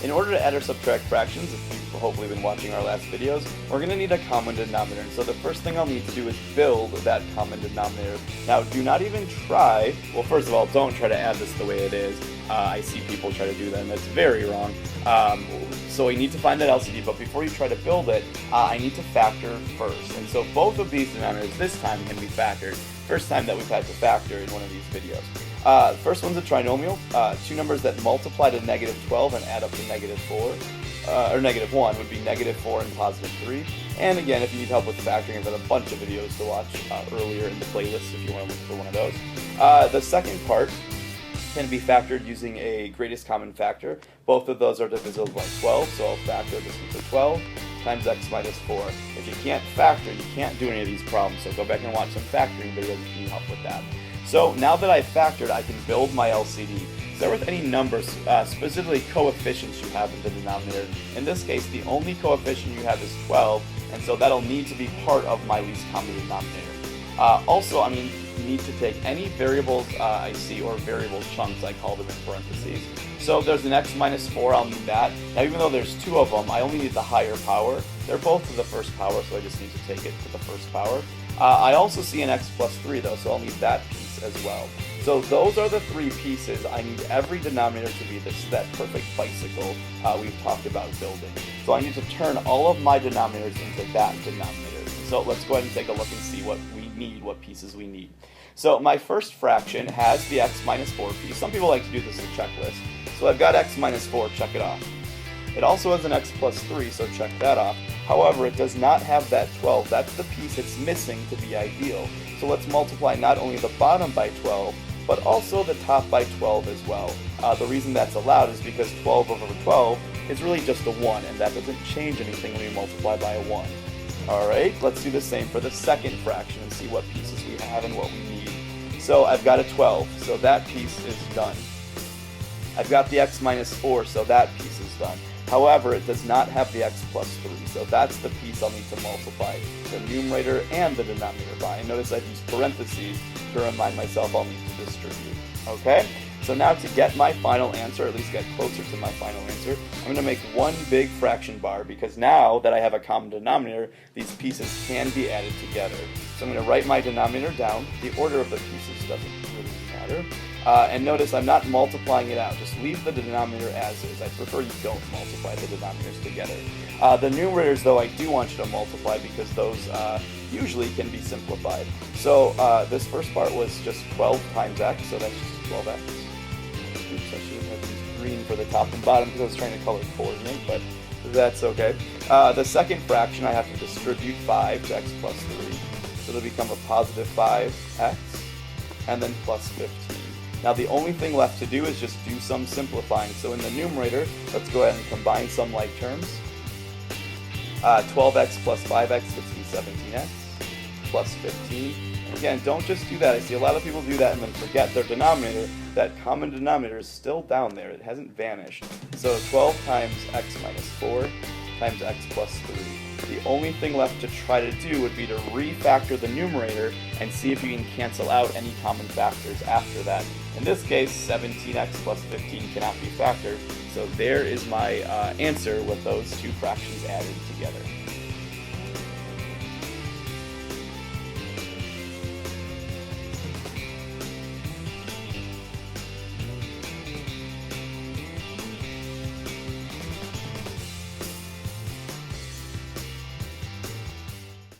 in order to add or subtract fractions, if you've hopefully been watching our last videos, we're going to need a common denominator. And so the first thing I'll need to do is build that common denominator. Now, do not even try, well, first of all, don't try to add this the way it is. I see people try to do that, and that's very wrong. So we need to find that LCD, but before you try to build it, I need to factor first. And so both of these denominators this time can be factored. First time that we've had to factor in one of these videos. First one's a trinomial, two numbers that multiply to negative 12 and add up to negative 4, or negative 1 would be negative 4 and positive 3. And again, if you need help with factoring, I've got a bunch of videos to watch earlier in the playlist if you want to look for one of those. The second part can be factored using a greatest common factor. Both of those are divisible by 12, so I'll factor this into 12 times x minus 4. If you can't factor, you can't do any of these problems, so go back and watch some factoring videos if you need help with that. So now that I've factored, I can build my LCD. Start with any numbers, specifically coefficients you have in the denominator. In this case, the only coefficient you have is 12, and so that'll need to be part of my least common denominator. Also, I'm going to need to take any variables I see, or variable chunks, I call them in parentheses. So there's an x minus 4, I'll need that. Now even though there's two of them, I only need the higher power. They're both to the first power, so I just need to take it to the first power. I also see an x plus 3 though, so I'll need that piece as well. So those are the three pieces. I need every denominator to be that perfect bicycle we've talked about building. So I need to turn all of my denominators into that denominator. So let's go ahead and take a look and see what we need, what pieces we need. So my first fraction has the x minus 4 piece. Some people like to do this as a checklist. So I've got x minus 4, check it off. It also has an x plus 3, so check that off. However, it does not have that 12. That's the piece it's missing to be ideal. So let's multiply not only the bottom by 12, but also the top by 12 as well. The reason that's allowed is because 12 over 12 is really just a 1, and that doesn't change anything when you multiply by a 1. Alright, let's do the same for the second fraction and see what pieces we have and what we need. So I've got a 12, so that piece is done. I've got the x minus 4, so that piece is done. However, it does not have the x plus 3, so that's the piece I'll need to multiply the numerator and the denominator by. And notice I've used parentheses to remind myself I'll need to distribute. Okay? So now to get my final answer, or at least get closer to my final answer, I'm going to make one big fraction bar, because now that I have a common denominator, these pieces can be added together. So I'm going to write my denominator down. The order of the pieces doesn't really matter. And notice I'm not multiplying it out. Just leave the denominator as is. I prefer you don't multiply the denominators together. The numerators, though, I do want you to multiply, because those usually can be simplified. So this first part was just 12 times x, so that's just 12x. Oops, I should have used green for the top and bottom because I was trying to color coordinate, but that's okay. The second fraction, I have to distribute 5 to x plus 3. So it'll become a positive 5x, and then plus 15. Now the only thing left to do is just do some simplifying. So in the numerator, let's go ahead and combine some like terms. 12x plus 5x gets me 17x plus 15. And again, don't just do that. I see a lot of people do that and then forget their denominator. That common denominator is still down there. It hasn't vanished. So 12 times x minus 4 times x plus 3. The only thing left to try to do would be to refactor the numerator and see if you can cancel out any common factors after that. In this case, 17x plus 15 cannot be factored, so there is my answer with those two fractions added together.